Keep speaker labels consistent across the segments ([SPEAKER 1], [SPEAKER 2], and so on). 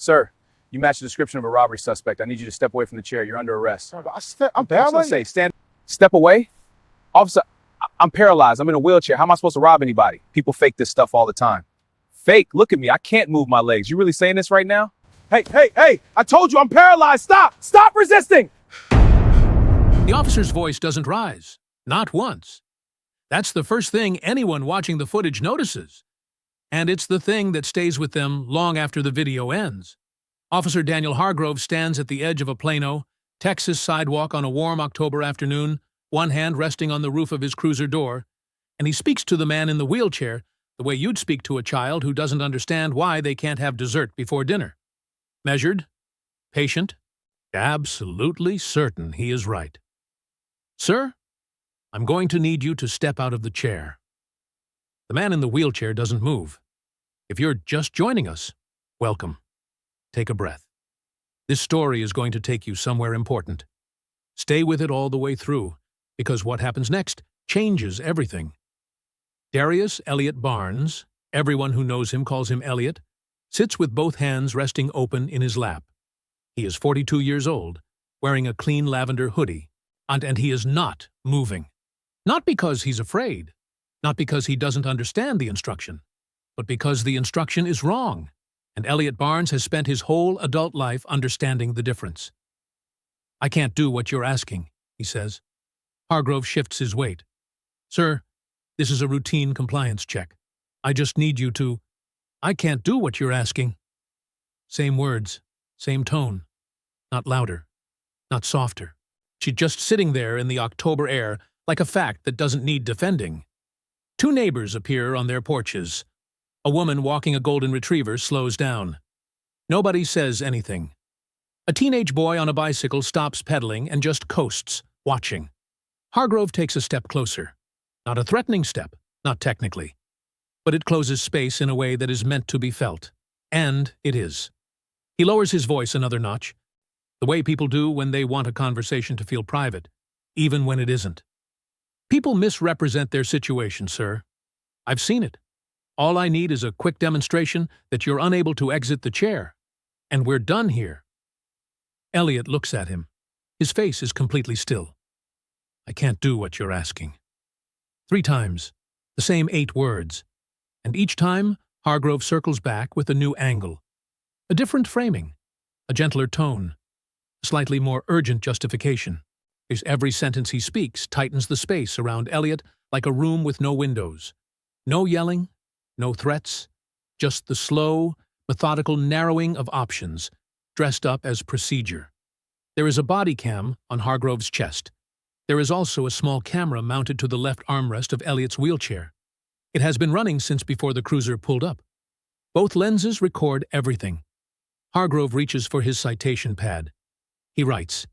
[SPEAKER 1] Sir, you match the description of a robbery suspect. I need you to step away from the chair. You're under arrest.
[SPEAKER 2] I'm paralyzed.
[SPEAKER 1] Step away. Officer, I'm paralyzed. I'm in a wheelchair. How am I supposed to rob anybody? People fake this stuff all the time. Fake? Look at me. I can't move my legs. You really saying this right now?
[SPEAKER 2] Hey, I told you I'm paralyzed. Stop resisting.
[SPEAKER 3] The officer's voice doesn't rise. Not once. That's the first thing anyone watching the footage notices. And it's the thing that stays with them long after the video ends. Officer Daniel Hargrove stands at the edge of a Plano, Texas sidewalk on a warm October afternoon, one hand resting on the roof of his cruiser door, and he speaks to the man in the wheelchair the way you'd speak to a child who doesn't understand why they can't have dessert before dinner. Measured, patient, absolutely certain he is right. Sir, I'm going to need you to step out of the chair. The man in the wheelchair doesn't move. If you're just joining us, welcome. Take a breath. This story is going to take you somewhere important. Stay with it all the way through, because what happens next changes everything. Darius Elliott Barnes, everyone who knows him calls him Elliott, sits with both hands resting open in his lap. He is 42 years old, wearing a clean lavender hoodie, and he is not moving. Not because he's afraid, not because he doesn't understand the instruction, but because the instruction is wrong, and Elliott Barnes has spent his whole adult life understanding the difference. I can't do what you're asking, he says. Hargrove shifts his weight. Sir, this is a routine compliance check. I just need you to... I can't do what you're asking. Same words, same tone. Not louder, not softer. She's just sitting there in the October air like a fact that doesn't need defending. Two neighbors appear on their porches. A woman walking a golden retriever slows down. Nobody says anything. A teenage boy on a bicycle stops pedaling and just coasts, watching. Hargrove takes a step closer. Not a threatening step, not technically. But it closes space in a way that is meant to be felt. And it is. He lowers his voice another notch, the way people do when they want a conversation to feel private, even when it isn't. People misrepresent their situation, sir. I've seen it. All I need is a quick demonstration that you're unable to exit the chair. And we're done here. Elliott looks at him. His face is completely still. I can't do what you're asking. 3 times, the same 8 words. And each time, Hargrove circles back with a new angle. A different framing. A gentler tone. A slightly more urgent justification. As every sentence he speaks tightens the space around Elliott like a room with no windows. No yelling, no threats, just the slow, methodical narrowing of options, dressed up as procedure. There is a body cam on Hargrove's chest. There is also a small camera mounted to the left armrest of Elliott's wheelchair. It has been running since before the cruiser pulled up. Both lenses record everything. Hargrove reaches for his citation pad. He writes.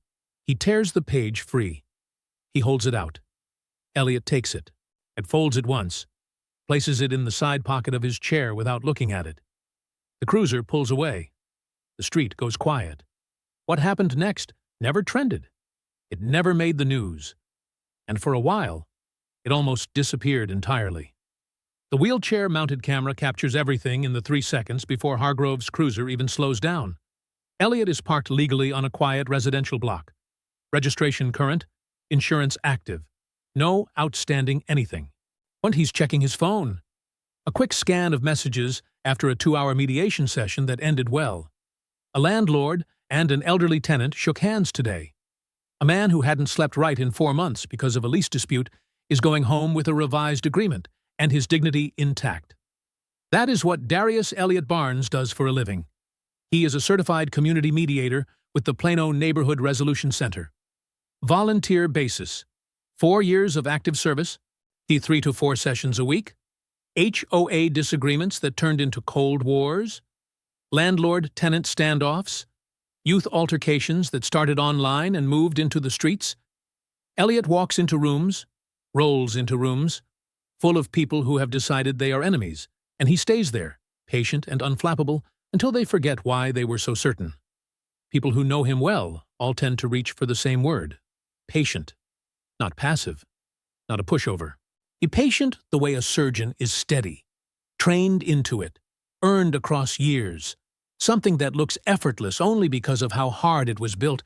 [SPEAKER 3] He tears the page free. He holds it out. Elliott takes it. It folds it once. Places it in the side pocket of his chair without looking at it. The cruiser pulls away. The street goes quiet. What happened next never trended. It never made the news. And for a while, it almost disappeared entirely. The wheelchair-mounted camera captures everything in the 3 seconds before Hargrove's cruiser even slows down. Elliott is parked legally on a quiet residential block. Registration current, insurance active. No outstanding anything. And he's checking his phone. A quick scan of messages after a 2-hour mediation session that ended well. A landlord and an elderly tenant shook hands today. A man who hadn't slept right in 4 months because of a lease dispute is going home with a revised agreement and his dignity intact. That is what Darius Elliott Barnes does for a living. He is a certified community mediator with the Plano Neighborhood Resolution Center. Volunteer basis. 4 years of active service. 3 to 4 sessions a week. HOA disagreements that turned into Cold Wars. Landlord-tenant standoffs. Youth altercations that started online and moved into the streets. Elliott walks into rooms, rolls into rooms, full of people who have decided they are enemies, and he stays there, patient and unflappable, until they forget why they were so certain. People who know him well all tend to reach for the same word, patient, not passive, not a pushover. Be patient the way a surgeon is steady, trained into it, earned across years, something that looks effortless only because of how hard it was built.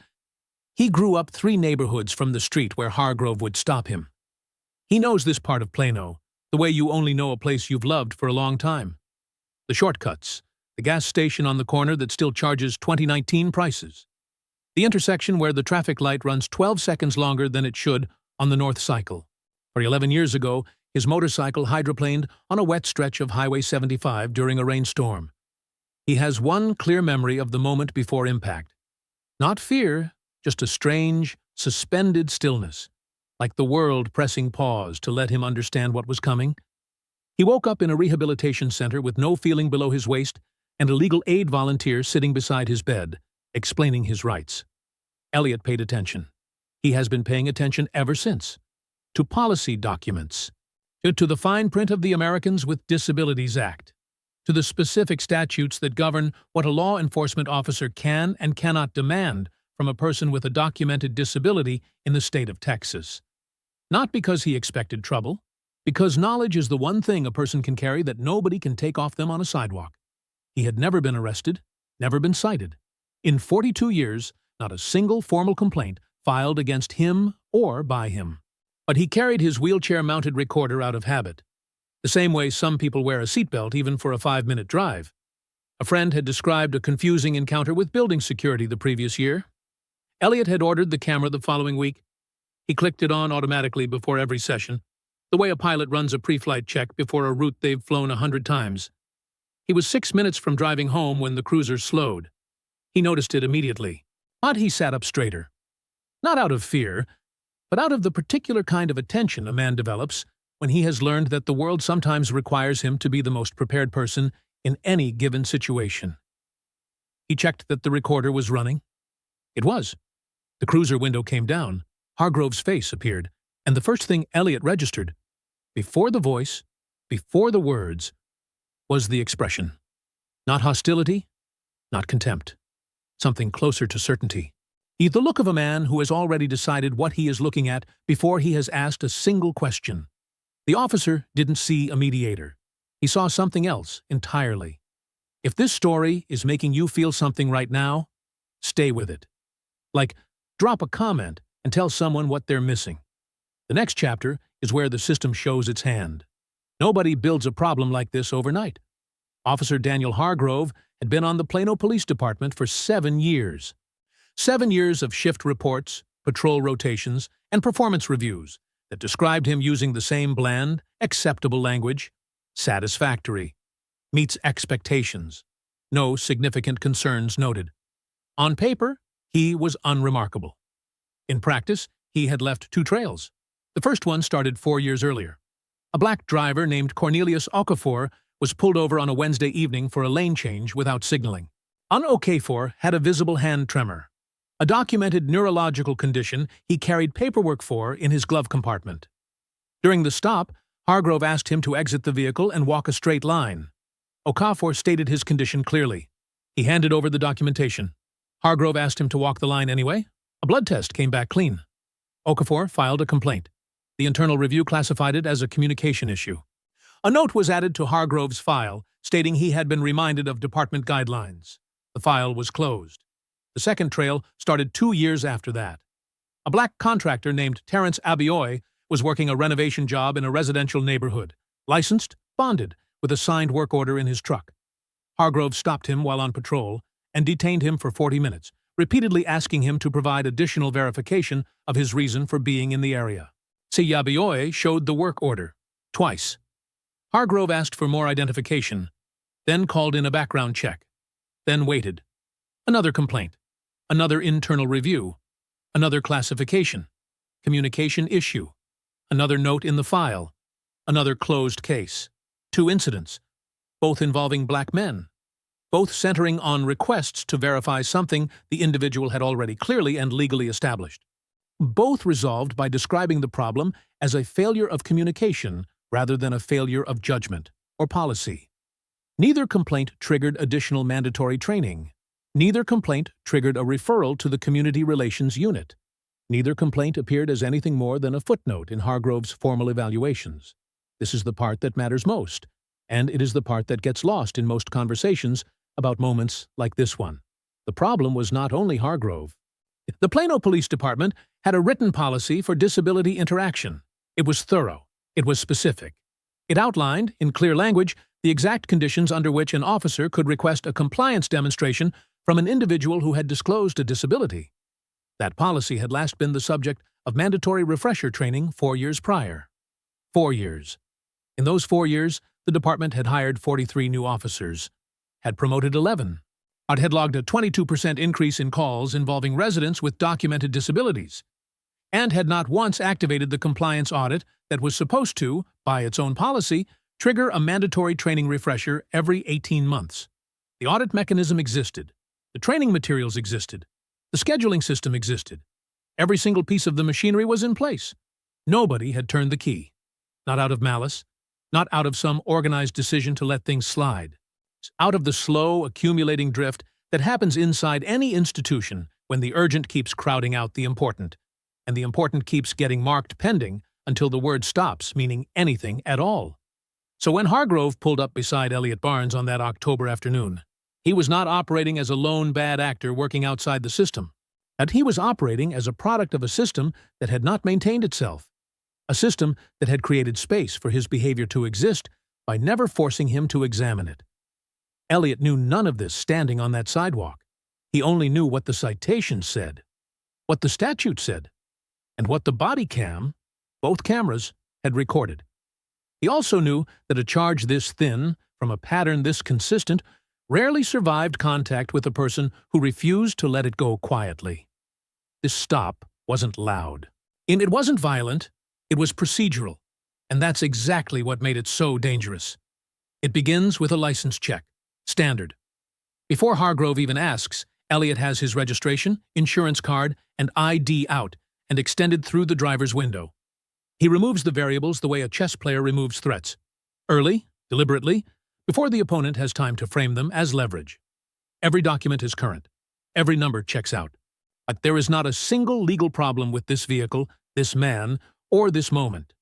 [SPEAKER 3] He grew up 3 neighborhoods from the street where Hargrove would stop him. He knows this part of Plano, the way you only know a place you've loved for a long time. The shortcuts, the gas station on the corner that still charges 2019 prices, the intersection where the traffic light runs 12 seconds longer than it should on the north cycle. For 11 years ago, his motorcycle hydroplaned on a wet stretch of Highway 75 during a rainstorm. He has one clear memory of the moment before impact. Not fear, just a strange, suspended stillness, like the world pressing pause to let him understand what was coming. He woke up in a rehabilitation center with no feeling below his waist and a legal aid volunteer sitting beside his bed, explaining his rights. Elliot paid attention. He has been paying attention ever since. To policy documents. To the fine print of the Americans with Disabilities Act. To the specific statutes that govern what a law enforcement officer can and cannot demand from a person with a documented disability in the state of Texas. Not because he expected trouble, because knowledge is the one thing a person can carry that nobody can take off them on a sidewalk. He had never been arrested, never been cited. In 42 years, not a single formal complaint filed against him or by him. But he carried his wheelchair-mounted recorder out of habit, the same way some people wear a seatbelt even for a 5-minute drive. A friend had described a confusing encounter with building security the previous year. Elliot had ordered the camera the following week. He clicked it on automatically before every session, the way a pilot runs a pre-flight check before a route they've flown 100 times. He was 6 minutes from driving home when the cruiser slowed. He noticed it immediately. But he sat up straighter. Not out of fear, but out of the particular kind of attention a man develops when he has learned that the world sometimes requires him to be the most prepared person in any given situation. He checked that the recorder was running. It was. The cruiser window came down, Hargrove's face appeared, and the first thing Elliot registered, before the voice, before the words, was the expression. Not hostility, not contempt. Something closer to certainty. The look of a man who has already decided what he is looking at before he has asked a single question. The officer didn't see a mediator. He saw something else entirely. If this story is making you feel something right now, stay with it. Like, drop a comment and tell someone what they're missing. The next chapter is where the system shows its hand. Nobody builds a problem like this overnight. Officer Daniel Hargrove had been on the Plano Police Department for 7 years. 7 years of shift reports, patrol rotations, and performance reviews that described him using the same bland, acceptable language. Satisfactory. Meets expectations. No significant concerns noted. On paper, he was unremarkable. In practice, he had left 2 trails. The first one started 4 years earlier. A black driver named Cornelius Okafor was pulled over on a Wednesday evening for a lane change without signaling. Okafor had a visible hand tremor, a documented neurological condition he carried paperwork for in his glove compartment. During the stop, Hargrove asked him to exit the vehicle and walk a straight line. Okafor stated his condition clearly. He handed over the documentation. Hargrove asked him to walk the line anyway. A blood test came back clean. Okafor filed a complaint. The internal review classified it as a communication issue. A note was added to Hargrove's file, stating he had been reminded of department guidelines. The file was closed. The second trail started 2 years after that. A black contractor named Terrence Abioy was working a renovation job in a residential neighborhood, licensed, bonded, with a signed work order in his truck. Hargrove stopped him while on patrol and detained him for 40 minutes, repeatedly asking him to provide additional verification of his reason for being in the area. Abioy showed the work order, twice. Hargrove asked for more identification, then called in a background check, then waited. Another complaint, another internal review, another classification, communication issue, another note in the file, another closed case. 2 incidents, both involving black men, both centering on requests to verify something the individual had already clearly and legally established. Both resolved by describing the problem as a failure of communication rather than a failure of judgment or policy. Neither complaint triggered additional mandatory training. Neither complaint triggered a referral to the Community Relations Unit. Neither complaint appeared as anything more than a footnote in Hargrove's formal evaluations. This is the part that matters most, and it is the part that gets lost in most conversations about moments like this one. The problem was not only Hargrove. The Plano Police Department had a written policy for disability interaction. It was thorough. It was specific. It outlined, in clear language, the exact conditions under which an officer could request a compliance demonstration from an individual who had disclosed a disability. That policy had last been the subject of mandatory refresher training 4 years prior. 4 years. In those 4 years, the department had hired 43 new officers, had promoted 11, had logged a 22% increase in calls involving residents with documented disabilities, and had not once activated the compliance audit that was supposed to, by its own policy, trigger a mandatory training refresher every 18 months. The audit mechanism existed. The training materials existed. The scheduling system existed. Every single piece of the machinery was in place. Nobody had turned the key. Not out of malice, not out of some organized decision to let things slide. Out of the slow, accumulating drift that happens inside any institution when the urgent keeps crowding out the important, and the important keeps getting marked pending until the word stops meaning anything at all. So when Hargrove pulled up beside Elliot Barnes on that October afternoon, he was not operating as a lone bad actor working outside the system. And he was operating as a product of a system that had not maintained itself, a system that had created space for his behavior to exist by never forcing him to examine it. Elliot knew none of this standing on that sidewalk. He only knew what the citation said, what the statute said, and what the body cam, both cameras, had recorded. He also knew that a charge this thin, from a pattern this consistent, rarely survived contact with a person who refused to let it go quietly. This stop wasn't loud. And it wasn't violent, it was procedural, and that's exactly what made it so dangerous. It begins with a license check, standard. Before Hargrove even asks, Elliot has his registration, insurance card, and ID out and extended through the driver's window. He removes the variables the way a chess player removes threats. Early, deliberately, before the opponent has time to frame them as leverage. Every document is current. Every number checks out. But there is not a single legal problem with this vehicle, this man, or this moment.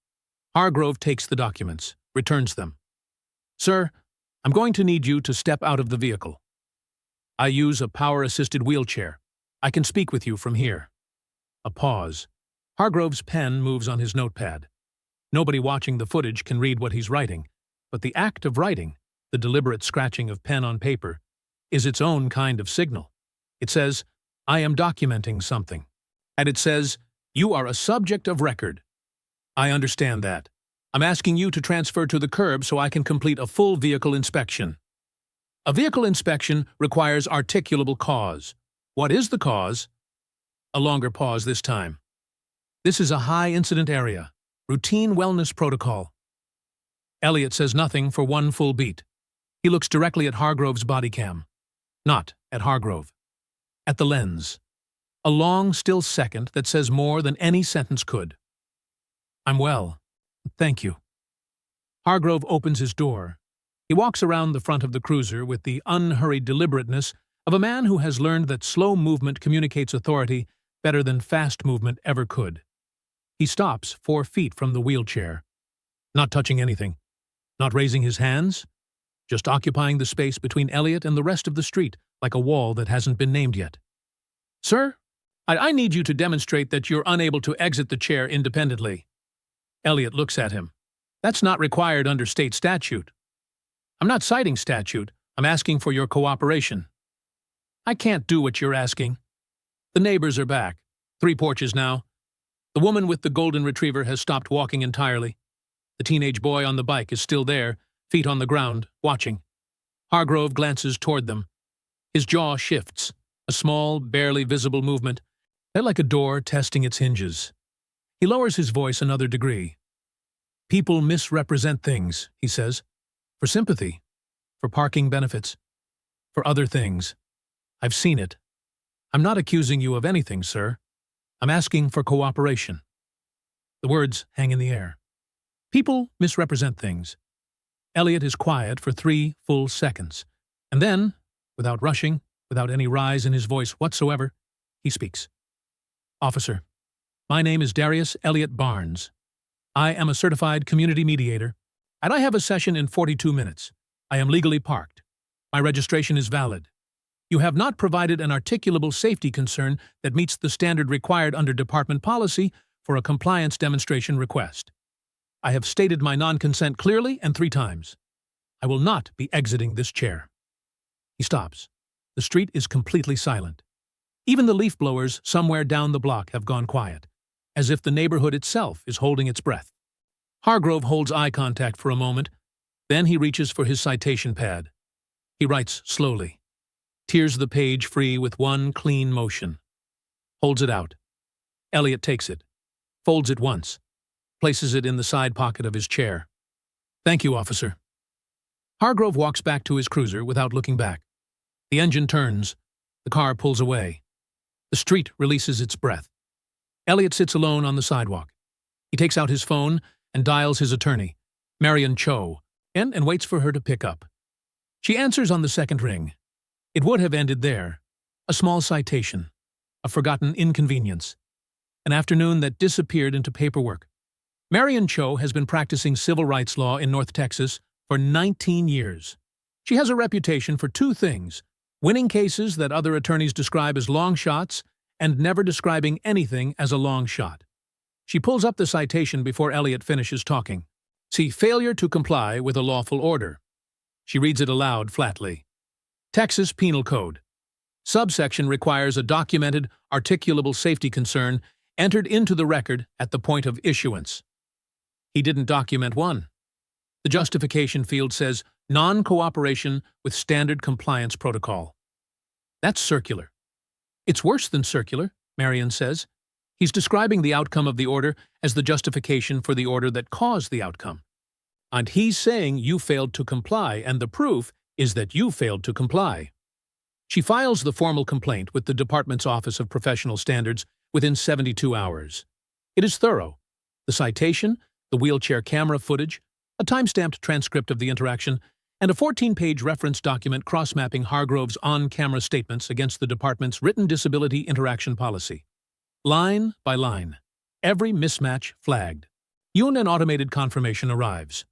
[SPEAKER 3] Hargrove takes the documents, returns them. Sir, I'm going to need you to step out of the vehicle. I use a power-assisted wheelchair. I can speak with you from here. A pause. Hargrove's pen moves on his notepad. Nobody watching the footage can read what he's writing, but the act of writing, the deliberate scratching of pen on paper, is its own kind of signal. It says, I am documenting something. And it says, you are a subject of record. I understand that. I'm asking you to transfer to the curb so I can complete a full vehicle inspection. A vehicle inspection requires articulable cause. What is the cause? A longer pause this time. This is a high-incident area. Routine wellness protocol. Elliot says nothing for one full beat. He looks directly at Hargrove's body cam. Not at Hargrove. At the lens. A long, still second that says more than any sentence could. I'm well. Thank you. Hargrove opens his door. He walks around the front of the cruiser with the unhurried deliberateness of a man who has learned that slow movement communicates authority better than fast movement ever could. He stops 4 feet from the wheelchair, not touching anything, not raising his hands, just occupying the space between Elliot and the rest of the street like a wall that hasn't been named yet. Sir, I need you to demonstrate that you're unable to exit the chair independently. Elliot looks at him. That's not required under state statute. I'm not citing statute. I'm asking for your cooperation. I can't do what you're asking. The neighbors are back. 3 porches now. The woman with the golden retriever has stopped walking entirely. The teenage boy on the bike is still there, feet on the ground, watching. Hargrove glances toward them. His jaw shifts, a small, barely visible movement, like a door testing its hinges. He lowers his voice another degree. People misrepresent things, he says, for sympathy, for parking benefits, for other things. I've seen it. I'm not accusing you of anything, sir. I'm asking for cooperation. The words hang in the air. People misrepresent things. Elliot is quiet for 3 full seconds, and then, without rushing, without any rise in his voice whatsoever, he speaks. Officer, my name is Darius Elliot Barnes. I am a certified community mediator, and I have a session in 42 minutes. I am legally parked. My registration is valid. You have not provided an articulable safety concern that meets the standard required under department policy for a compliance demonstration request. I have stated my non-consent clearly and 3 times. I will not be exiting this chair. He stops. The street is completely silent. Even the leaf blowers somewhere down the block have gone quiet, as if the neighborhood itself is holding its breath. Hargrove holds eye contact for a moment, then he reaches for his citation pad. He writes slowly, tears the page free with one clean motion. Holds it out. Elliot takes it, folds it once, places it in the side pocket of his chair. Thank you, officer. Hargrove walks back to his cruiser without looking back. The engine turns. The car pulls away. The street releases its breath. Elliot sits alone on the sidewalk. He takes out his phone and dials his attorney, Marion Cho, and waits for her to pick up. She answers on the second ring. It would have ended there. A small citation. A forgotten inconvenience. An afternoon that disappeared into paperwork. Marion Cho has been practicing civil rights law in North Texas for 19 years. She has a reputation for 2 things: winning cases that other attorneys describe as long shots and never describing anything as a long shot. She pulls up the citation before Elliot finishes talking. See, failure to comply with a lawful order. She reads it aloud flatly. Texas Penal Code. Subsection requires a documented, articulable safety concern entered into the record at the point of issuance. He didn't document one. The justification field says non-cooperation with standard compliance protocol. That's circular. It's worse than circular, Marion says. He's describing the outcome of the order as the justification for the order that caused the outcome. And he's saying you failed to comply, and the proof is that you failed to comply. She files the formal complaint with the department's Office of Professional Standards within 72 hours. It is thorough. The citation, the wheelchair camera footage, a time-stamped transcript of the interaction, and a 14-page reference document cross-mapping Hargrove's on-camera statements against the department's written disability interaction policy. Line by line, every mismatch flagged. An automated confirmation arrives.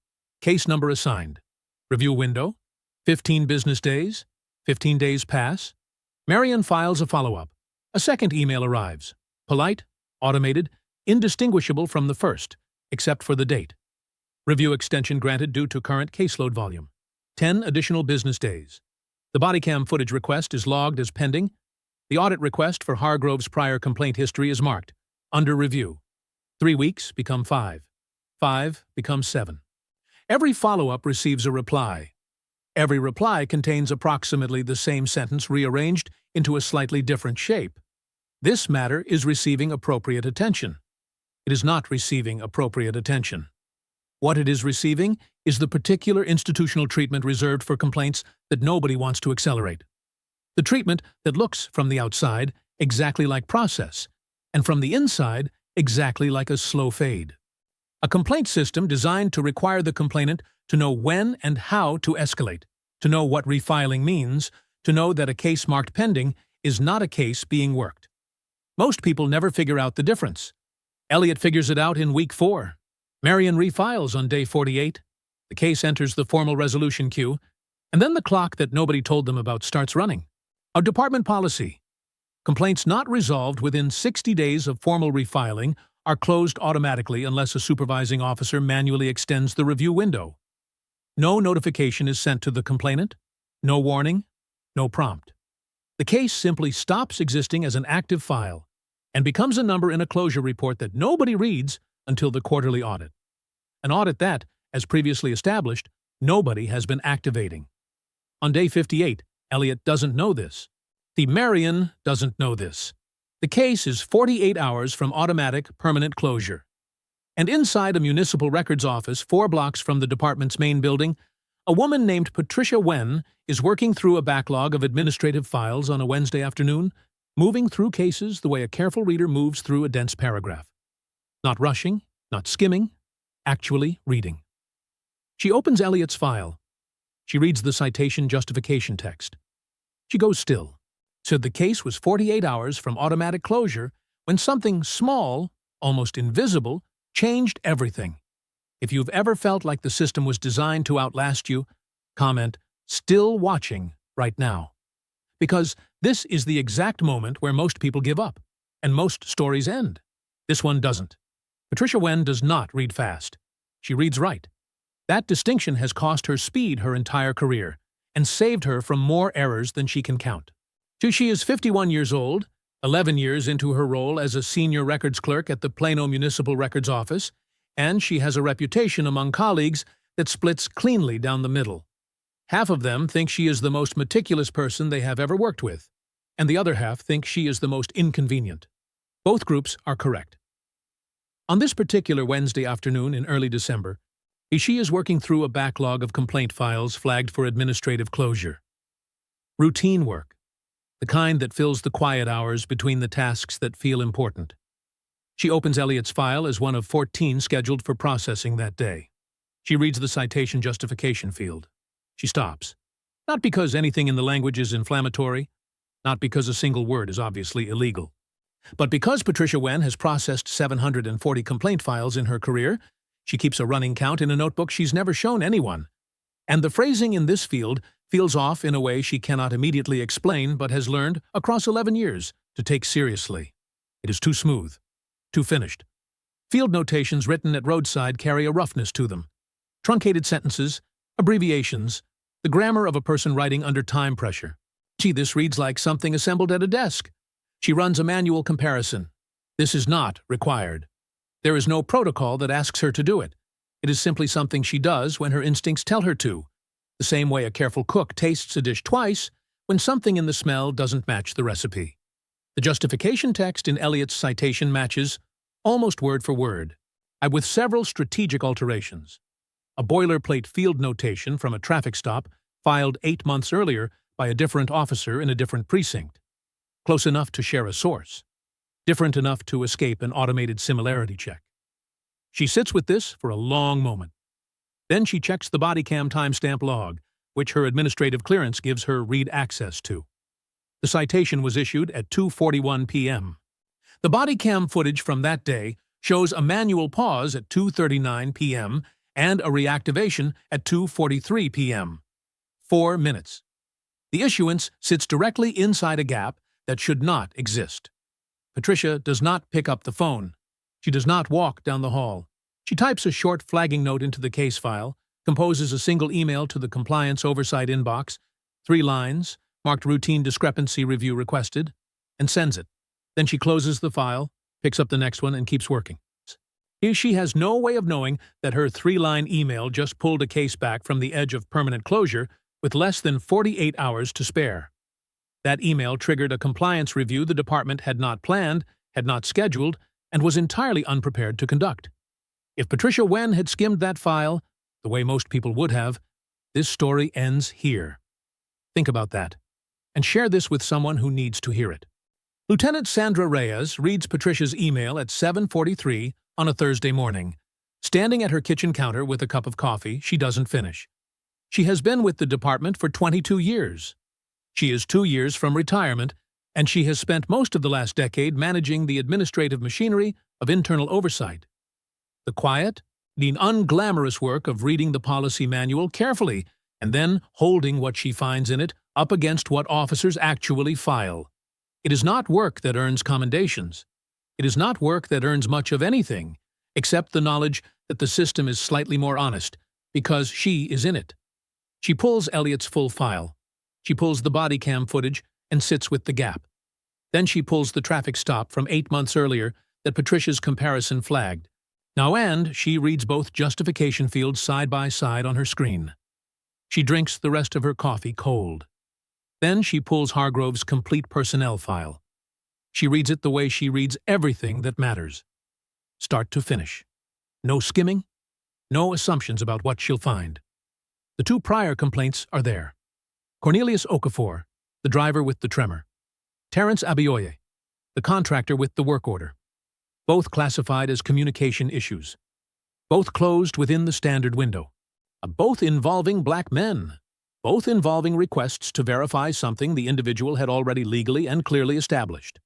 [SPEAKER 3] Case number assigned. Review window. 15 business days. 15 days pass. Marion files a follow-up. A second email arrives. Polite, automated, indistinguishable from the first, except for the date. Review extension granted due to current caseload volume. 10 additional business days. The bodycam footage request is logged as pending. The audit request for Hargrove's prior complaint history is marked. Under review. 3 weeks become 5. 5 becomes 7. Every follow-up receives a reply. Every reply contains approximately the same sentence rearranged into a slightly different shape. This matter is receiving appropriate attention. It is not receiving appropriate attention. What it is receiving is the particular institutional treatment reserved for complaints that nobody wants to accelerate. The treatment that looks from the outside exactly like process, and from the inside exactly like a slow fade. A complaint system designed to require the complainant to know when and how to escalate, to know what refiling means, to know that a case marked pending is not a case being worked. Most people never figure out the difference. Elliot figures it out in week 4. Marion refiles on day 48. The case enters the formal resolution queue, and then the clock that nobody told them about starts running. A department policy. Complaints not resolved within 60 days of formal refiling are closed automatically unless a supervising officer manually extends the review window. No notification is sent to the complainant, no warning, no prompt. The case simply stops existing as an active file and becomes a number in a closure report that nobody reads until the quarterly audit. An audit that, as previously established, nobody has been activating. On day 58, Elliot doesn't know this. The Marion doesn't know this. The case is 48 hours from automatic permanent closure. And inside a municipal records office 4 blocks from the department's main building, a woman named Patricia Wen is working through a backlog of administrative files on a Wednesday afternoon, moving through cases the way a careful reader moves through a dense paragraph. Not rushing, not skimming, actually reading. She opens Elliot's file. She reads the citation justification text. She goes still. So the case was 48 hours from automatic closure when something small, almost invisible, changed everything. If you've ever felt like the system was designed to outlast you, comment, still watching right now. Because this is the exact moment where most people give up, and most stories end. This one doesn't. Patricia Wen does not read fast. She reads right. That distinction has cost her speed her entire career, and saved her from more errors than she can count. She is 51 years old, 11 years into her role as a senior records clerk at the Plano Municipal Records Office, and she has a reputation among colleagues that splits cleanly down the middle. Half of them think she is the most meticulous person they have ever worked with, and the other half think she is the most inconvenient. Both groups are correct. On this particular Wednesday afternoon in early December, she is working through a backlog of complaint files flagged for administrative closure. Routine work, the kind that fills the quiet hours between the tasks that feel important. She opens Elliot's file as one of 14 scheduled for processing that day. She reads the citation justification field. She stops. Not because anything in the language is inflammatory, not because a single word is obviously illegal, but because Patricia Wen has processed 740 complaint files in her career. She keeps a running count in a notebook she's never shown anyone. And the phrasing in this field feels off in a way she cannot immediately explain but has learned, across 11 years, to take seriously. It is too smooth, too finished. Field notations written at roadside carry a roughness to them. Truncated sentences, abbreviations, the grammar of a person writing under time pressure. This reads like something assembled at a desk. She runs a manual comparison. This is not required. There is no protocol that asks her to do it. It is simply something she does when her instincts tell her to, the same way a careful cook tastes a dish twice when something in the smell doesn't match the recipe. The justification text in Elliot's citation matches, almost word for word, with several strategic alterations. A boilerplate field notation from a traffic stop filed 8 months earlier by a different officer in a different precinct. Close enough to share a source. Different enough to escape an automated similarity check. She sits with this for a long moment. Then she checks the body cam timestamp log, which her administrative clearance gives her read access to. The citation was issued at 2:41 p.m. The body cam footage from that day shows a manual pause at 2:39 p.m. and a reactivation at 2:43 p.m. 4 minutes. The issuance sits directly inside a gap that should not exist. Patricia does not pick up the phone. She does not walk down the hall. She types a short flagging note into the case file, composes a single email to the compliance oversight inbox, 3 lines, marked routine discrepancy review requested, and sends it. Then she closes the file, picks up the next one, and keeps working. She has no way of knowing that her 3-line email just pulled a case back from the edge of permanent closure with less than 48 hours to spare. That email triggered a compliance review the department had not planned, had not scheduled, and was entirely unprepared to conduct. If Patricia Wen had skimmed that file, the way most people would have, this story ends here. Think about that, and share this with someone who needs to hear it. Lieutenant Sandra Reyes reads Patricia's email at 7:43 on a Thursday morning. Standing at her kitchen counter with a cup of coffee she doesn't finish. She has been with the department for 22 years. She is 2 years from retirement, and she has spent most of the last decade managing the administrative machinery of internal oversight. The quiet, the unglamorous work of reading the policy manual carefully and then holding what she finds in it up against what officers actually file. It is not work that earns commendations. It is not work that earns much of anything, except the knowledge that the system is slightly more honest, because she is in it. She pulls Elliot's full file. She pulls the body cam footage and sits with the gap. Then she pulls the traffic stop from 8 months earlier that Patricia's comparison flagged. Now she reads both justification fields side by side on her screen. She drinks the rest of her coffee cold. Then she pulls Hargrove's complete personnel file. She reads it the way she reads everything that matters. Start to finish. No skimming, no assumptions about what she'll find. The 2 prior complaints are there. Cornelius Okafor, the driver with the tremor. Terrence Abioye, the contractor with the work order. Both classified as communication issues. Both closed within the standard window. Both involving black men. Both involving requests to verify something the individual had already legally and clearly established.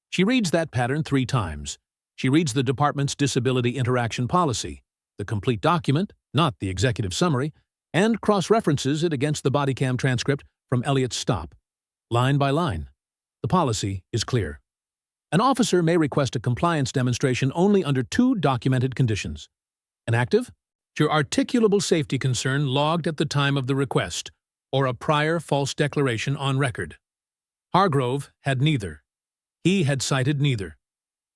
[SPEAKER 3] She reads that pattern 3 times. She reads the department's disability interaction policy, the complete document, not the executive summary, and cross-references it against the body cam transcript from Elliot's stop. Line by line, the policy is clear. An officer may request a compliance demonstration only under two documented conditions. An active, your articulable safety concern logged at the time of the request, or a prior false declaration on record. Hargrove had neither. He had cited neither.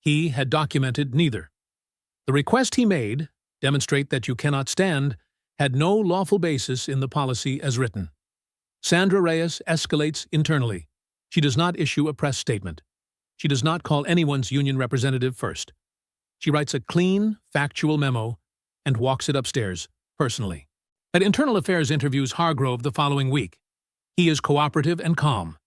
[SPEAKER 3] He had documented neither. The request he made, demonstrate that you cannot stand, had no lawful basis in the policy as written. Sandra Reyes escalates internally. She does not issue a press statement. She does not call anyone's union representative first. She writes a clean, factual memo and walks it upstairs, personally. At Internal Affairs interviews Hargrove the following week. He is cooperative and calm.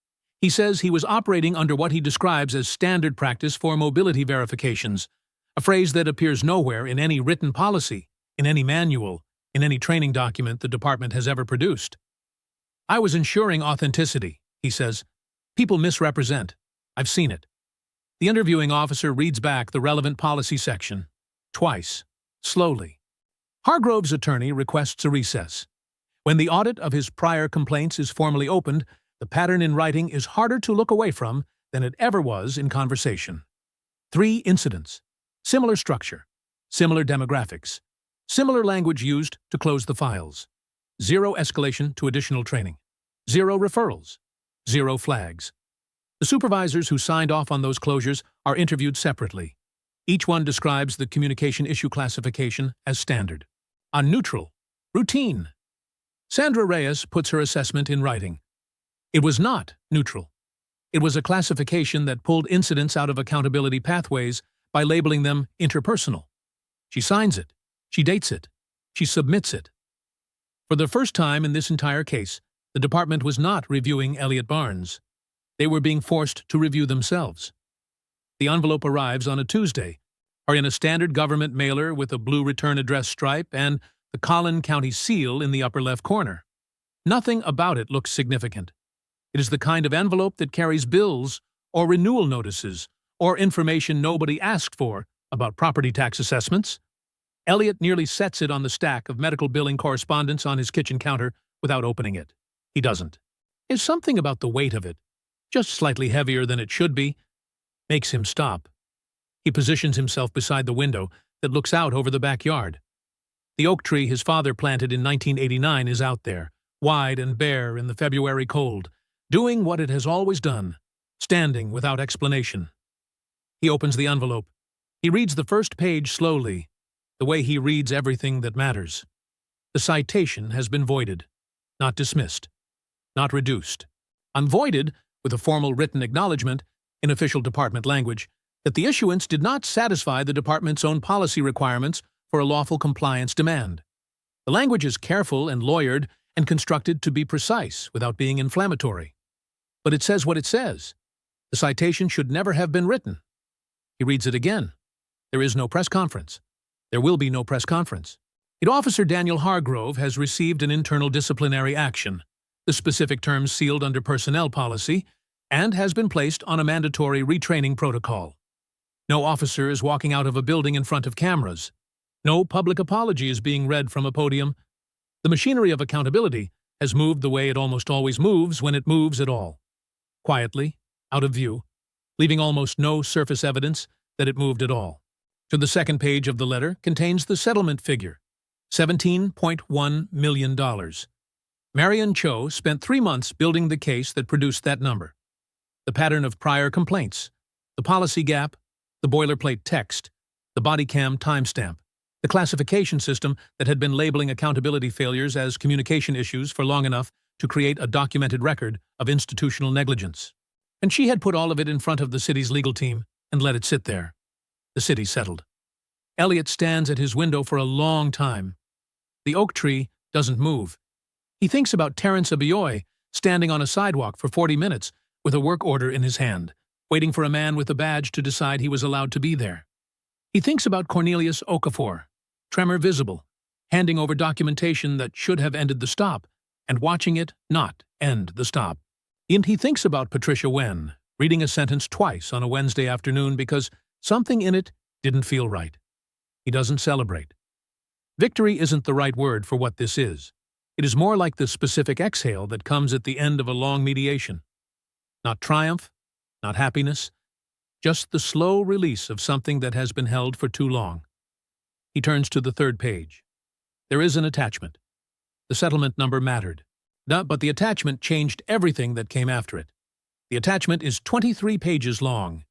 [SPEAKER 3] He says he was operating under what he describes as standard practice for mobility verifications, a phrase that appears nowhere in any written policy, in any manual, in any training document the department has ever produced. I was ensuring authenticity, he says. People misrepresent. I've seen it. The interviewing officer reads back the relevant policy section, twice, slowly. Hargrove's attorney requests a recess. When the audit of his prior complaints is formally opened, the pattern in writing is harder to look away from than it ever was in conversation. 3 incidents. Similar structure. Similar demographics. Similar language used to close the files. 0 escalation to additional training. 0 referrals. 0 flags. The supervisors who signed off on those closures are interviewed separately. Each one describes the communication issue classification as standard. On neutral. Routine. Sandra Reyes puts her assessment in writing. It was not neutral. It was a classification that pulled incidents out of accountability pathways by labeling them interpersonal. She signs it. She dates it. She submits it. For the first time in this entire case, the department was not reviewing Elliot Barnes. They were being forced to review themselves. The envelope arrives on a Tuesday, or in a standard government mailer with a blue return address stripe and the Collin County seal in the upper left corner. Nothing about it looks significant. It is the kind of envelope that carries bills or renewal notices or information nobody asked for about property tax assessments. Elliot nearly sets it on the stack of medical billing correspondence on his kitchen counter without opening it. He doesn't. There's something about the weight of it, just slightly heavier than it should be, makes him stop. He positions himself beside the window that looks out over the backyard. The oak tree his father planted in 1989 is out there, wide and bare in the February cold, doing what it has always done, standing without explanation. He opens the envelope. He reads the first page slowly, the way he reads everything that matters. The citation has been voided, not dismissed, not reduced. Unvoided, with a formal written acknowledgement, in official department language, that the issuance did not satisfy the department's own policy requirements for a lawful compliance demand. The language is careful and lawyered and constructed to be precise without being inflammatory. But it says what it says. The citation should never have been written. He reads it again. There is no press conference. There will be no press conference. Officer Daniel Hargrove has received an internal disciplinary action, the specific terms sealed under personnel policy, and has been placed on a mandatory retraining protocol. No officer is walking out of a building in front of cameras. No public apology is being read from a podium. The machinery of accountability has moved the way it almost always moves when it moves at all. Quietly, out of view, leaving almost no surface evidence that it moved at all. To the second page of the letter contains the settlement figure, $17.1 million. Marion Cho spent 3 months building the case that produced that number. The pattern of prior complaints, the policy gap, the boilerplate text, the body cam timestamp, the classification system that had been labeling accountability failures as communication issues for long enough to create a documented record of institutional negligence. And she had put all of it in front of the city's legal team and let it sit there. The city settled. Elliot stands at his window for a long time. The oak tree doesn't move. He thinks about Terrence Abiyoy standing on a sidewalk for 40 minutes with a work order in his hand, waiting for a man with a badge to decide he was allowed to be there. He thinks about Cornelius Okafor, tremor visible, handing over documentation that should have ended the stop, and watching it not end the stop. And he thinks about Patricia Wen, reading a sentence twice on a Wednesday afternoon because something in it didn't feel right. He doesn't celebrate. Victory isn't the right word for what this is. It is more like the specific exhale that comes at the end of a long mediation. Not triumph, not happiness, just the slow release of something that has been held for too long. He turns to the third page. There is an attachment. The settlement number mattered. But the attachment changed everything that came after it. The attachment is 23 pages long.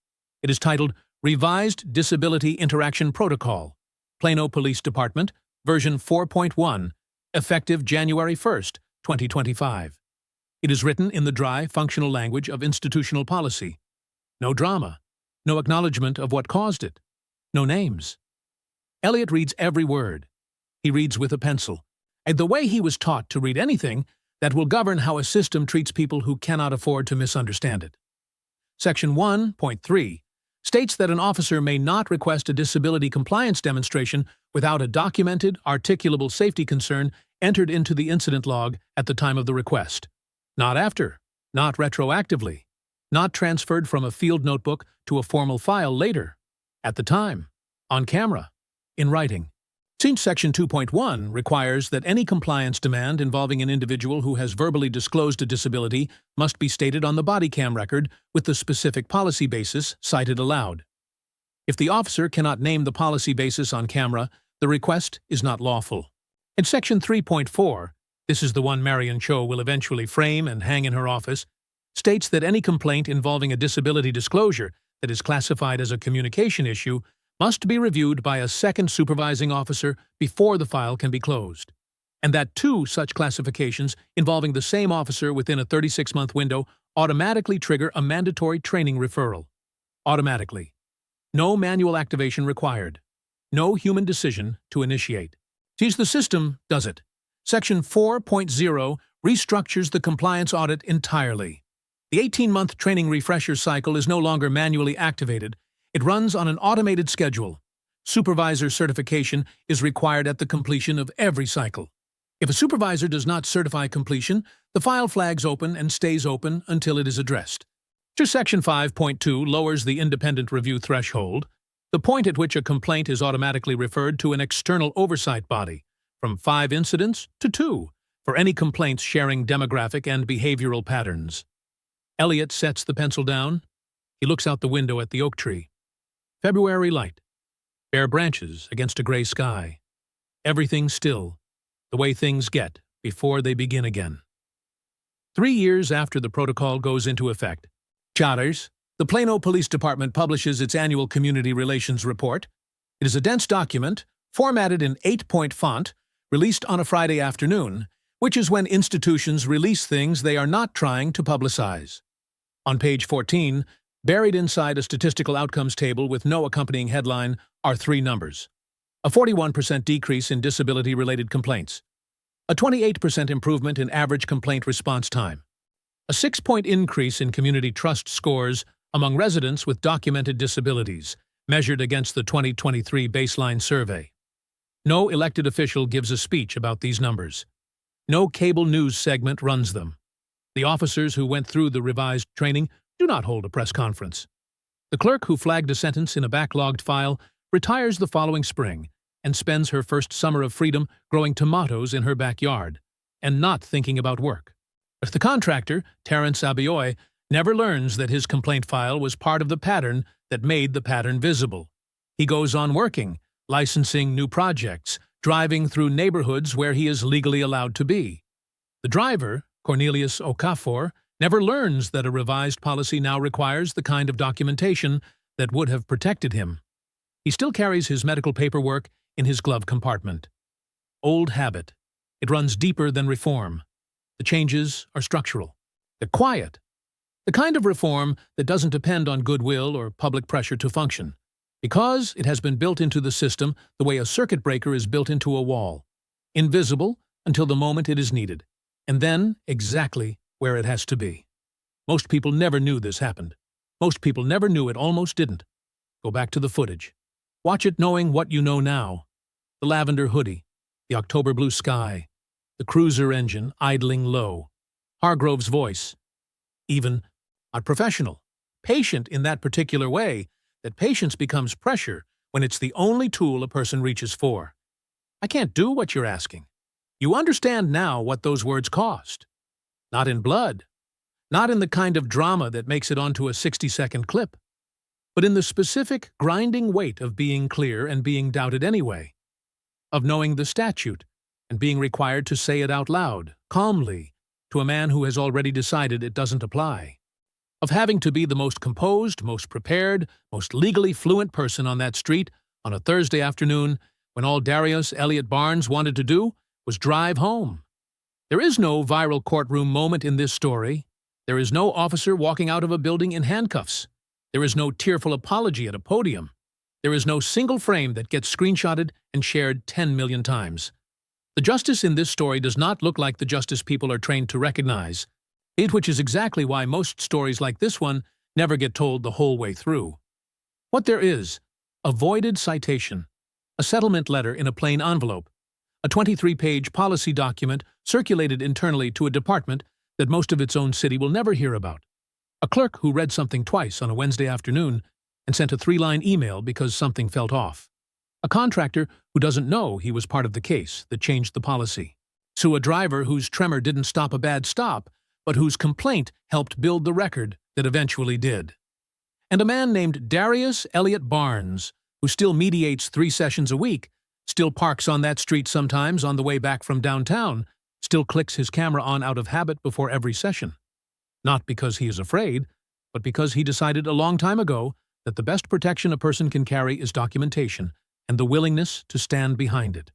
[SPEAKER 3] It is titled Revised Disability Interaction Protocol, Plano Police Department, version 4.1, effective January 1st, 2025. It is written in the dry, functional language of institutional policy. No drama, no acknowledgement of what caused it, no names. Elliot reads every word. He reads with a pencil, and the way he was taught to read anything that will govern how a system treats people who cannot afford to misunderstand it. Section 1.3 states that an officer may not request a disability compliance demonstration without a documented, articulable safety concern entered into the incident log at the time of the request. Not after, not retroactively, not transferred from a field notebook to a formal file later, at the time, on camera, in writing. Since Section 2.1 requires that any compliance demand involving an individual who has verbally disclosed a disability must be stated on the body cam record with the specific policy basis cited aloud. If the officer cannot name the policy basis on camera, the request is not lawful. In Section 3.4, this is the one Marion Cho will eventually frame and hang in her office, states that any complaint involving a disability disclosure that is classified as a communication issue must be reviewed by a second supervising officer before the file can be closed, and that two such classifications involving the same officer within a 36-month window automatically trigger a mandatory training referral. Automatically. No manual activation required. No human decision to initiate. Since the system does it. Section 4.0 restructures the compliance audit entirely. The 18-month training refresher cycle is no longer manually activated. It runs on an automated schedule. Supervisor certification is required at the completion of every cycle. If a supervisor does not certify completion, the file flags open and stays open until it is addressed. Section 5.2 lowers the independent review threshold, the point at which a complaint is automatically referred to an external oversight body, from 5 incidents to 2, for any complaints sharing demographic and behavioral patterns. Elliot sets the pencil down. He looks out the window at the oak tree. February light. Bare branches against a gray sky. Everything still, the way things get before they begin again. 3 years after the protocol goes into effect, Chatters, the Plano Police Department publishes its annual Community Relations Report. It is a dense document, formatted in 8-point font, released on a Friday afternoon, which is when institutions release things they are not trying to publicize. On page 14, buried inside a statistical outcomes table with no accompanying headline, are 3 numbers. A 41% decrease in disability-related complaints. A 28% improvement in average complaint response time. A 6-point increase in community trust scores among residents with documented disabilities, measured against the 2023 baseline survey. No elected official gives a speech about these numbers. No cable news segment runs them. The officers who went through the revised training do not hold a press conference. The clerk who flagged a sentence in a backlogged file retires the following spring and spends her first summer of freedom growing tomatoes in her backyard and not thinking about work. But the contractor, Terrence Abioy, never learns that his complaint file was part of the pattern that made the pattern visible. He goes on working, licensing new projects, driving through neighborhoods where he is legally allowed to be. The driver, Cornelius Okafor, never learns that a revised policy now requires the kind of documentation that would have protected him. He still carries his medical paperwork in his glove compartment. Old habit. It runs deeper than reform. The changes are structural. They're quiet. The kind of reform that doesn't depend on goodwill or public pressure to function, because it has been built into the system the way a circuit breaker is built into a wall, invisible until the moment it is needed, and then exactly where it has to be. Most people never knew this happened. Most people never knew it almost didn't. Go back to the footage. Watch it knowing what you know now. The lavender hoodie, the October blue sky, the cruiser engine idling low, Hargrove's voice, even not professional, patient in that particular way, that patience becomes pressure when it's the only tool a person reaches for. I can't do what you're asking. You understand now what those words cost. Not in blood, not in the kind of drama that makes it onto a 60-second clip, but in the specific, grinding weight of being clear and being doubted anyway, of knowing the statute and being required to say it out loud, calmly, to a man who has already decided it doesn't apply, of having to be the most composed, most prepared, most legally fluent person on that street on a Thursday afternoon when all Darius Elliott Barnes wanted to do was drive home. There is no viral courtroom moment in this story. There is no officer walking out of a building in handcuffs. There is no tearful apology at a podium. There is no single frame that gets screenshotted and shared 10 million times. The justice in this story does not look like the justice people are trained to recognize, which is exactly why most stories like this one never get told the whole way through. What there is: a voided citation, a settlement letter in a plain envelope, a 23-page policy document circulated internally to a department that most of its own city will never hear about, a clerk who read something twice on a Wednesday afternoon and sent a 3-line email because something felt off, a contractor who doesn't know he was part of the case that changed the policy, to a driver whose tremor didn't stop a bad stop, but whose complaint helped build the record that eventually did, and a man named Darius Elliott Barnes, who still mediates 3 sessions a week, still parks on that street sometimes on the way back from downtown, still clicks his camera on out of habit before every session. Not because he is afraid, but because he decided a long time ago that the best protection a person can carry is documentation and the willingness to stand behind it.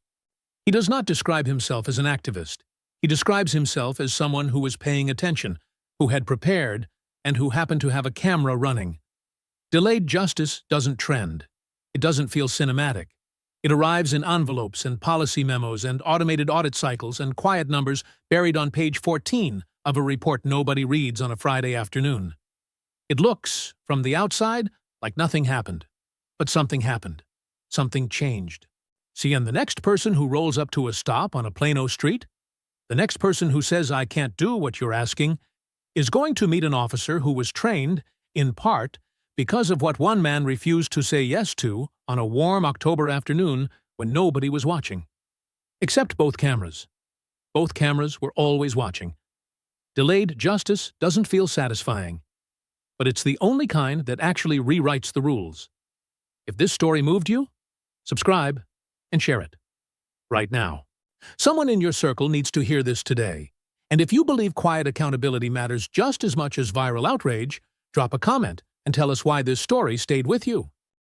[SPEAKER 3] He does not describe himself as an activist. He describes himself as someone who was paying attention, who had prepared, and who happened to have a camera running. Delayed justice doesn't trend. It doesn't feel cinematic. It arrives in envelopes and policy memos and automated audit cycles and quiet numbers buried on page 14 of a report nobody reads on a Friday afternoon. It looks, from the outside, like nothing happened. But something happened. Something changed. See, and the next person who rolls up to a stop on a Plano street, the next person who says, "I can't do what you're asking," is going to meet an officer who was trained, in part, because of what one man refused to say yes to on a warm October afternoon when nobody was watching. Except both cameras. Both cameras were always watching. Delayed justice doesn't feel satisfying, but it's the only kind that actually rewrites the rules. If this story moved you, subscribe and share it. Right now. Someone in your circle needs to hear this today. And if you believe quiet accountability matters just as much as viral outrage, drop a comment and tell us why this story stayed with you.